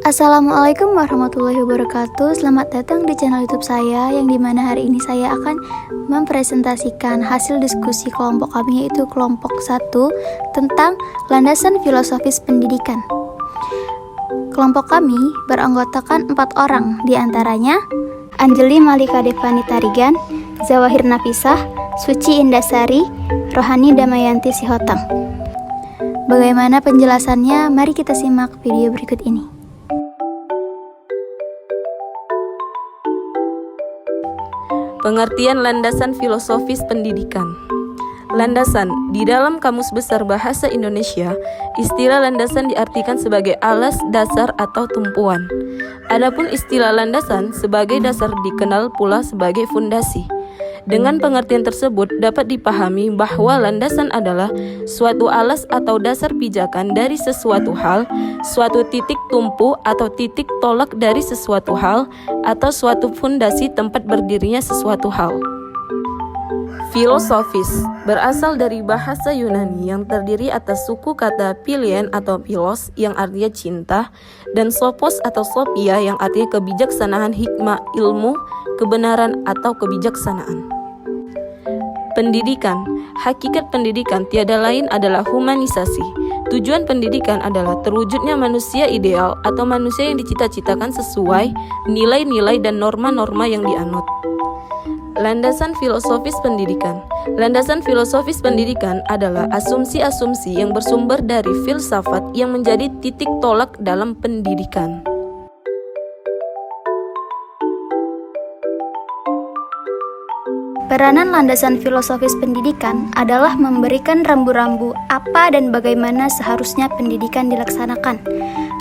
Assalamualaikum warahmatullahi wabarakatuh. Selamat datang di channel YouTube saya, yang dimana hari ini saya akan mempresentasikan hasil diskusi kelompok kami, yaitu kelompok 1 tentang landasan filosofis pendidikan. Kelompok kami beranggotakan 4 orang, diantaranya Anjeli Malika Devani Tarigan, Zawahir Nafisah, Suci Indasari, Rohani Damayanti Sihotang. Bagaimana penjelasannya? Mari kita simak video berikut ini. Pengertian landasan filosofis pendidikan. Landasan, di dalam Kamus Besar Bahasa Indonesia, istilah landasan diartikan sebagai alas, dasar, atau tumpuan. Adapun istilah landasan sebagai dasar dikenal pula sebagai fondasi. Dengan pengertian tersebut dapat dipahami bahwa landasan adalah suatu alas atau dasar pijakan dari sesuatu hal, suatu titik tumpu atau titik tolak dari sesuatu hal, atau suatu fondasi tempat berdirinya sesuatu hal. Filosofis berasal dari bahasa Yunani yang terdiri atas suku kata philien atau philos yang artinya cinta, dan sophos atau sophia yang artinya kebijaksanaan, hikmah, ilmu, kebenaran, atau kebijaksanaan. Pendidikan. Hakikat pendidikan tiada lain adalah humanisasi. Tujuan pendidikan adalah terwujudnya manusia ideal atau manusia yang dicita-citakan sesuai nilai-nilai dan norma-norma yang dianut. Landasan filosofis pendidikan. Landasan filosofis pendidikan adalah asumsi-asumsi yang bersumber dari filsafat yang menjadi titik tolak dalam pendidikan. Peranan landasan filosofis pendidikan adalah memberikan rambu-rambu apa dan bagaimana seharusnya pendidikan dilaksanakan.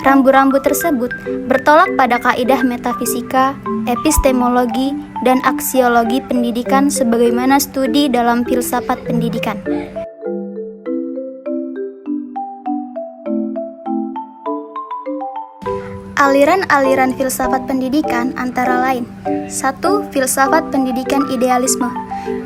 Rambu-rambu tersebut bertolak pada kaidah metafisika, epistemologi, dan aksiologi pendidikan sebagaimana studi dalam filsafat pendidikan. Aliran-aliran filsafat pendidikan antara lain: 1. Filsafat pendidikan idealisme.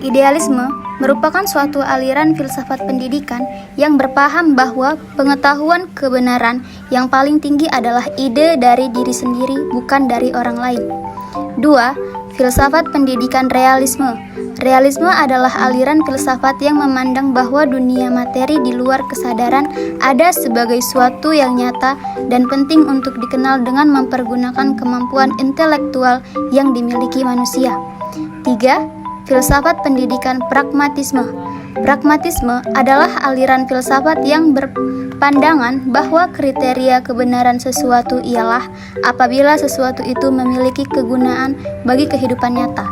Idealisme merupakan suatu aliran filsafat pendidikan yang berpaham bahwa pengetahuan kebenaran yang paling tinggi adalah ide dari diri sendiri, bukan dari orang lain. 2. Filsafat pendidikan realisme. Realisme adalah aliran filsafat yang memandang bahwa dunia materi di luar kesadaran ada sebagai suatu yang nyata dan penting untuk dikenal dengan mempergunakan kemampuan intelektual yang dimiliki manusia. 3. Filsafat pendidikan pragmatisme. Pragmatisme adalah aliran filsafat yang berpandangan bahwa kriteria kebenaran sesuatu ialah apabila sesuatu itu memiliki kegunaan bagi kehidupan nyata.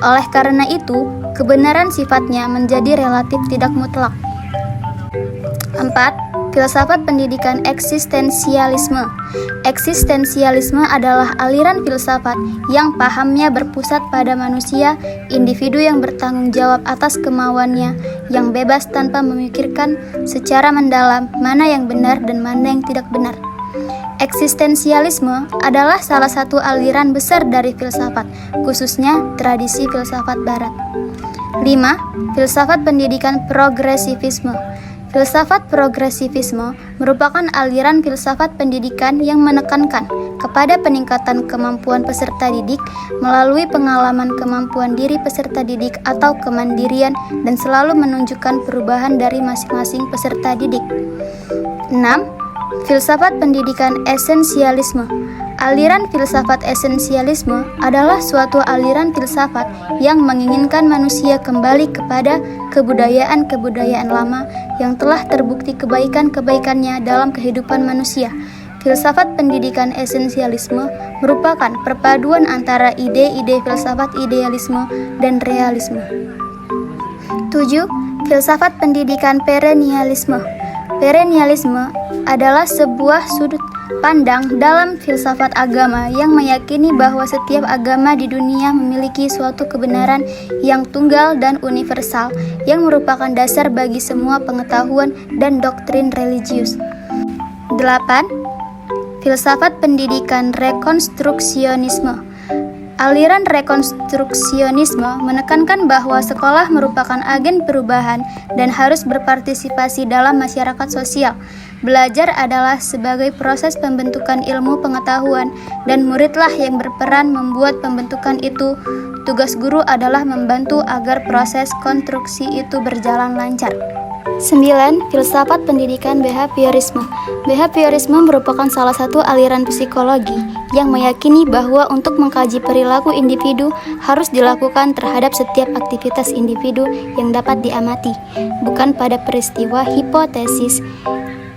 Oleh karena itu, kebenaran sifatnya menjadi relatif, tidak mutlak. 4. Filsafat pendidikan eksistensialisme. Eksistensialisme adalah aliran filsafat yang pahamnya berpusat pada manusia, individu yang bertanggung jawab atas kemauannya, yang bebas tanpa memikirkan secara mendalam mana yang benar dan mana yang tidak benar. Eksistensialisme adalah salah satu aliran besar dari filsafat, khususnya tradisi filsafat barat. 5. Filsafat pendidikan progresivisme. Filsafat progresivisme merupakan aliran filsafat pendidikan yang menekankan kepada peningkatan kemampuan peserta didik melalui pengalaman kemampuan diri peserta didik atau kemandirian, dan selalu menunjukkan perubahan dari masing-masing peserta didik. 6. Filsafat pendidikan esensialisme. Aliran filsafat esensialisme adalah suatu aliran filsafat yang menginginkan manusia kembali kepada kebudayaan-kebudayaan lama yang telah terbukti kebaikan-kebaikannya dalam kehidupan manusia. Filsafat pendidikan esensialisme merupakan perpaduan antara ide-ide filsafat idealisme dan realisme. 7. Filsafat pendidikan perennialisme. Perennialisme adalah sebuah sudut pandang dalam filsafat agama yang meyakini bahwa setiap agama di dunia memiliki suatu kebenaran yang tunggal dan universal yang merupakan dasar bagi semua pengetahuan dan doktrin religius. 8. Filsafat pendidikan rekonstruksionisme. Aliran rekonstruksionisme menekankan bahwa sekolah merupakan agen perubahan dan harus berpartisipasi dalam masyarakat sosial. Belajar adalah sebagai proses pembentukan ilmu pengetahuan, dan muridlah yang berperan membuat pembentukan itu. Tugas guru adalah membantu agar proses konstruksi itu berjalan lancar. 9. Filsafat pendidikan behaviorisme. Behaviorisme merupakan salah satu aliran psikologi yang meyakini bahwa untuk mengkaji perilaku individu harus dilakukan terhadap setiap aktivitas individu yang dapat diamati, bukan pada peristiwa hipotesis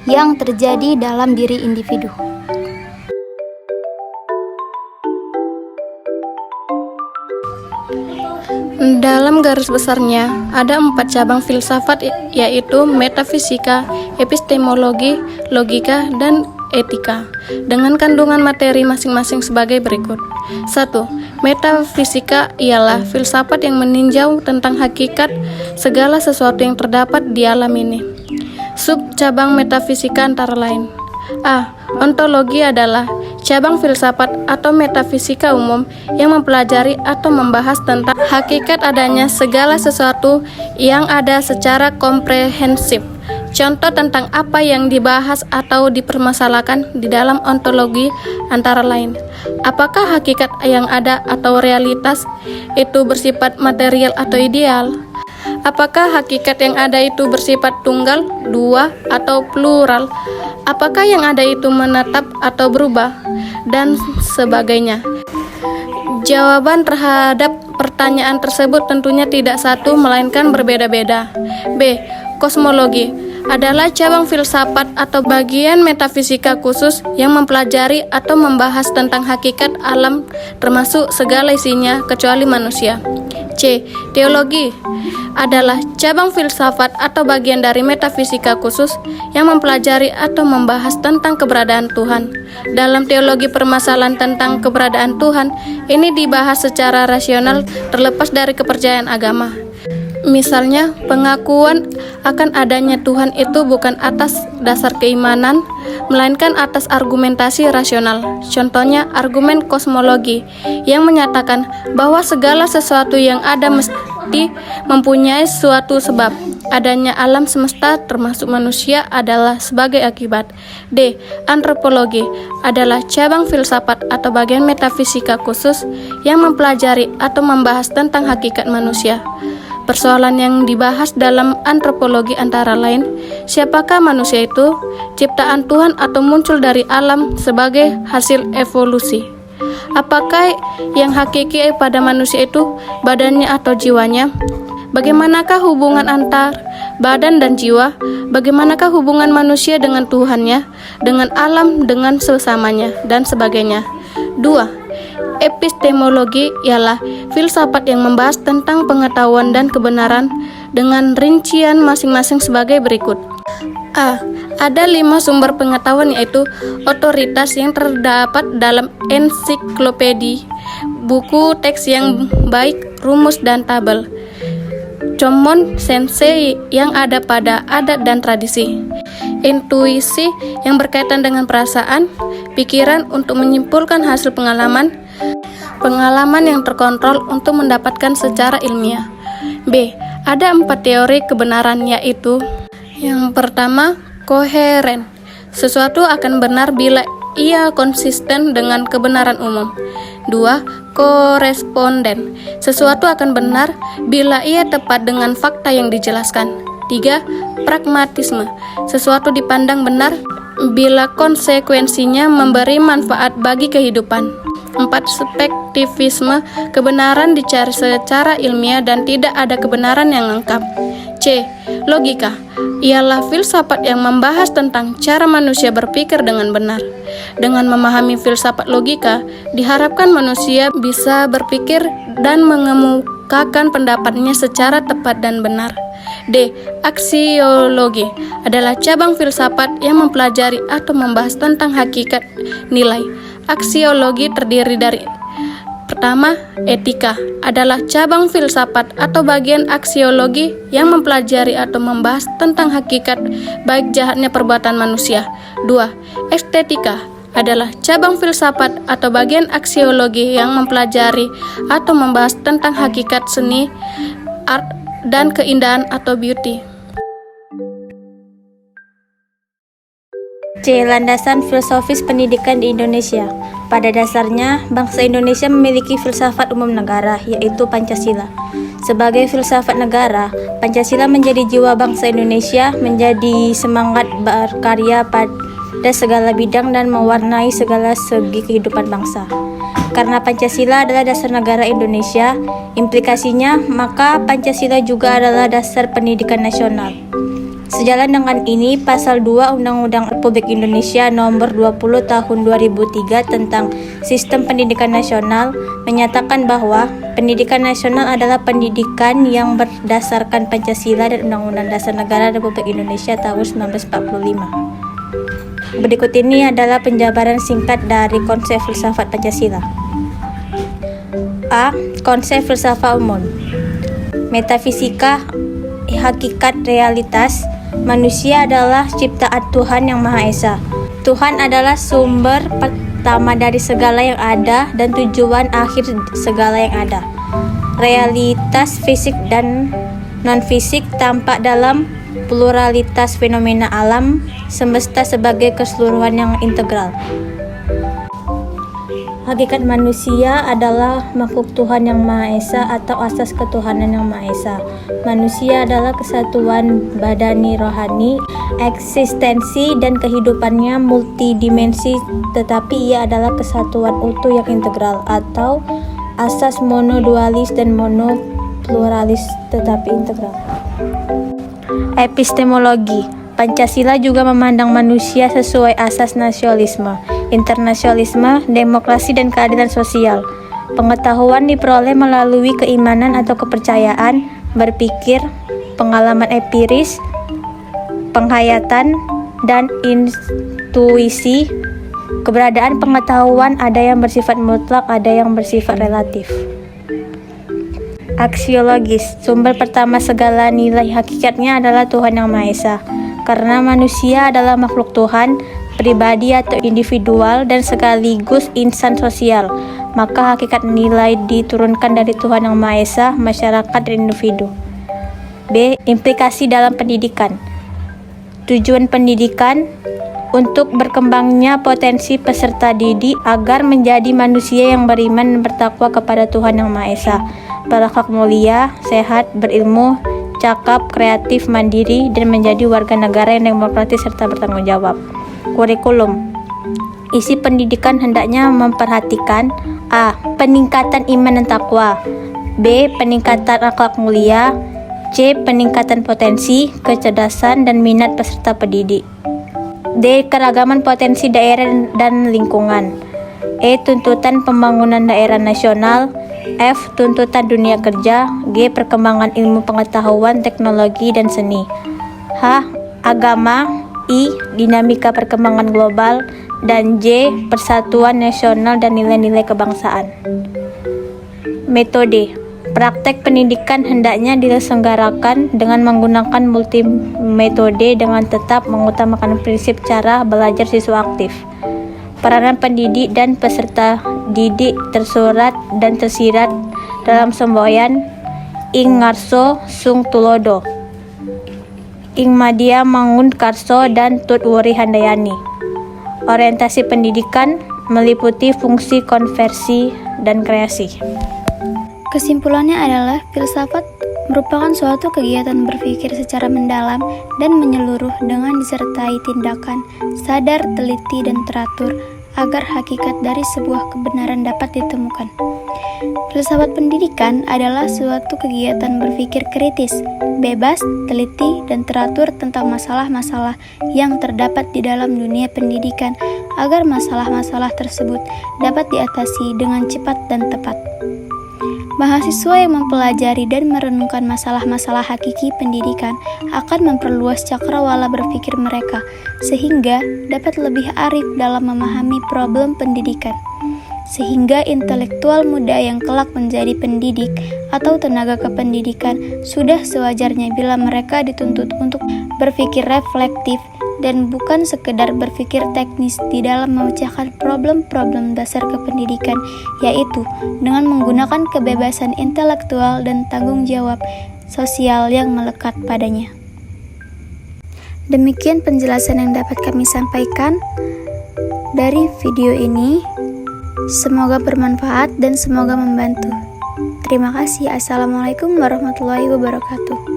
yang terjadi dalam diri individu. Dalam garis besarnya, ada 4 cabang filsafat, yaitu metafisika, epistemologi, logika, dan etika, dengan kandungan materi masing-masing sebagai berikut. 1. Metafisika ialah filsafat yang meninjau tentang hakikat segala sesuatu yang terdapat di alam ini. Sub-cabang metafisika antara lain: A. Ontologi adalah cabang filsafat atau metafisika umum yang mempelajari atau membahas tentang hakikat adanya segala sesuatu yang ada secara komprehensif. Contoh tentang apa yang dibahas atau dipermasalahkan di dalam ontologi antara lain: apakah hakikat yang ada atau realitas itu bersifat material atau ideal? Apakah hakikat yang ada itu bersifat tunggal, dua, atau plural? Apakah yang ada itu menetap atau berubah? Dan sebagainya. Jawaban terhadap pertanyaan tersebut tentunya tidak satu, melainkan berbeda-beda. B. Kosmologi adalah cabang filsafat atau bagian metafisika khusus yang mempelajari atau membahas tentang hakikat alam termasuk segala isinya kecuali manusia. C. Teologi adalah cabang filsafat atau bagian dari metafisika khusus yang mempelajari atau membahas tentang keberadaan Tuhan. Dalam teologi, permasalahan tentang keberadaan Tuhan ini dibahas secara rasional terlepas dari kepercayaan agama. Misalnya, pengakuan akan adanya Tuhan itu bukan atas dasar keimanan, melainkan atas argumentasi rasional. Contohnya, argumen kosmologi yang menyatakan bahwa segala sesuatu yang ada mesti mempunyai suatu sebab. Adanya alam semesta termasuk manusia adalah sebagai akibat. D. Antropologi adalah cabang filsafat atau bagian metafisika khusus yang mempelajari atau membahas tentang hakikat manusia. Persoalan yang dibahas dalam antropologi antara lain: siapakah manusia itu, ciptaan Tuhan atau muncul dari alam sebagai hasil evolusi? Apakah yang hakiki pada manusia itu badannya atau jiwanya? Bagaimanakah hubungan antar badan dan jiwa? Bagaimanakah hubungan manusia dengan Tuhannya, dengan alam, dengan sesamanya, dan sebagainya? 2. Epistemologi ialah filsafat yang membahas tentang pengetahuan dan kebenaran dengan rincian masing-masing sebagai berikut. A. Ada 5 sumber pengetahuan, yaitu otoritas yang terdapat dalam ensiklopedi, buku teks yang baik, rumus dan tabel, common sense yang ada pada adat dan tradisi, intuisi yang berkaitan dengan perasaan, pikiran untuk menyimpulkan hasil pengalaman yang terkontrol untuk mendapatkan secara ilmiah. B. Ada 4 teori kebenaran, yaitu: yang pertama, koheren. Sesuatu akan benar bila ia konsisten dengan kebenaran umum. 2. Koresponden. Sesuatu akan benar bila ia tepat dengan fakta yang dijelaskan. 3. Pragmatisme. Sesuatu dipandang benar bila konsekuensinya memberi manfaat bagi kehidupan. 4. Spektivisme. Kebenaran dicari secara ilmiah dan tidak ada kebenaran yang lengkap. C. Logika ialah filsafat yang membahas tentang cara manusia berpikir dengan benar. Dengan memahami filsafat logika, diharapkan manusia bisa berpikir dan mengemukakan pendapatnya secara tepat dan benar. D. Aksiologi adalah cabang filsafat yang mempelajari atau membahas tentang hakikat nilai. Aksiologi terdiri dari: pertama, etika adalah cabang filsafat atau bagian aksiologi yang mempelajari atau membahas tentang hakikat baik jahatnya perbuatan manusia. 2. Estetika adalah cabang filsafat atau bagian aksiologi yang mempelajari atau membahas tentang hakikat seni, art, dan keindahan atau beauty. C. Landasan filosofis pendidikan di Indonesia. Pada dasarnya, bangsa Indonesia memiliki filsafat umum negara, yaitu Pancasila. Sebagai filsafat negara, Pancasila menjadi jiwa bangsa Indonesia, menjadi semangat berkarya pada segala bidang dan mewarnai segala segi kehidupan bangsa. Karena Pancasila adalah dasar negara Indonesia, implikasinya maka Pancasila juga adalah dasar pendidikan nasional. Sejalan dengan ini, Pasal 2 Undang-Undang Republik Indonesia Nomor 20 Tahun 2003 tentang Sistem Pendidikan Nasional menyatakan bahwa pendidikan nasional adalah pendidikan yang berdasarkan Pancasila dan Undang-Undang Dasar Negara Republik Indonesia tahun 1945. Berikut ini adalah penjabaran singkat dari konsep filsafat Pancasila. A. Konsep filsafat umum. Metafisika, hakikat, realitas. Manusia adalah ciptaan Tuhan Yang Maha Esa. Tuhan adalah sumber pertama dari segala yang ada dan tujuan akhir segala yang ada. Realitas fisik dan non-fisik tampak dalam pluralitas fenomena alam semesta sebagai keseluruhan yang integral. Hakikat manusia adalah makhluk Tuhan Yang Maha Esa atau asas ketuhanan Yang Maha Esa. Manusia adalah kesatuan badani rohani, eksistensi dan kehidupannya multidimensi, tetapi ia adalah kesatuan utuh yang integral atau asas monodualis dan monopluralis tetapi integral. Epistemologi. Pancasila juga memandang manusia sesuai asas nasionalisme, internasionalisme, demokrasi dan keadilan sosial. Pengetahuan diperoleh melalui keimanan atau kepercayaan, berpikir, pengalaman empiris, penghayatan, dan intuisi. Keberadaan pengetahuan ada yang bersifat mutlak, ada yang bersifat relatif. Aksiologis. Sumber pertama segala nilai hakikatnya adalah Tuhan Yang Maha Esa. Karena manusia adalah makhluk Tuhan, pribadi atau individual dan sekaligus insan sosial, maka hakikat nilai diturunkan dari Tuhan Yang Maha Esa, masyarakat dan individu. B. Implikasi dalam pendidikan. Tujuan pendidikan untuk berkembangnya potensi peserta didik agar menjadi manusia yang beriman dan bertakwa kepada Tuhan Yang Maha Esa, berakhlak mulia, sehat, berilmu, cakap, kreatif, mandiri, dan menjadi warga negara yang demokratis serta bertanggung jawab. Kurikulum. Isi pendidikan hendaknya memperhatikan A. Peningkatan iman dan takwa. B. Peningkatan akhlak mulia. C. Peningkatan potensi, kecerdasan, dan minat peserta pendidik. D. Keragaman potensi daerah dan lingkungan. E. Tuntutan pembangunan daerah nasional. F. Tuntutan dunia kerja. G. Perkembangan ilmu pengetahuan, teknologi, dan seni. H. Agama. I. Dinamika perkembangan global. Dan J. Persatuan nasional dan nilai-nilai kebangsaan. Metode. Praktek pendidikan hendaknya diselenggarakan dengan menggunakan multi metode dengan tetap mengutamakan prinsip cara belajar siswa aktif. Peranan pendidik dan peserta didik tersurat dan tersirat dalam semboyan Ing Ngarso Sung Tulodo, Ing Madia Mangun Karso dan Tut Wuri Handayani. Orientasi pendidikan meliputi fungsi konversi dan kreasi. Kesimpulannya adalah filsafat merupakan suatu kegiatan berpikir secara mendalam dan menyeluruh dengan disertai tindakan sadar, teliti, dan teratur agar hakikat dari sebuah kebenaran dapat ditemukan. Filsafat pendidikan adalah suatu kegiatan berpikir kritis, bebas, teliti, dan teratur tentang masalah-masalah yang terdapat di dalam dunia pendidikan agar masalah-masalah tersebut dapat diatasi dengan cepat dan tepat. Mahasiswa yang mempelajari dan merenungkan masalah-masalah hakiki pendidikan akan memperluas cakrawala berpikir mereka, sehingga dapat lebih arif dalam memahami problem pendidikan. Sehingga intelektual muda yang kelak menjadi pendidik atau tenaga kependidikan sudah sewajarnya bila mereka dituntut untuk berpikir reflektif dan bukan sekedar berpikir teknis di dalam memecahkan problem-problem dasar kependidikan, yaitu dengan menggunakan kebebasan intelektual dan tanggung jawab sosial yang melekat padanya. Demikian penjelasan yang dapat kami sampaikan dari video ini. Semoga bermanfaat dan semoga membantu. Terima kasih. Assalamualaikum warahmatullahi wabarakatuh.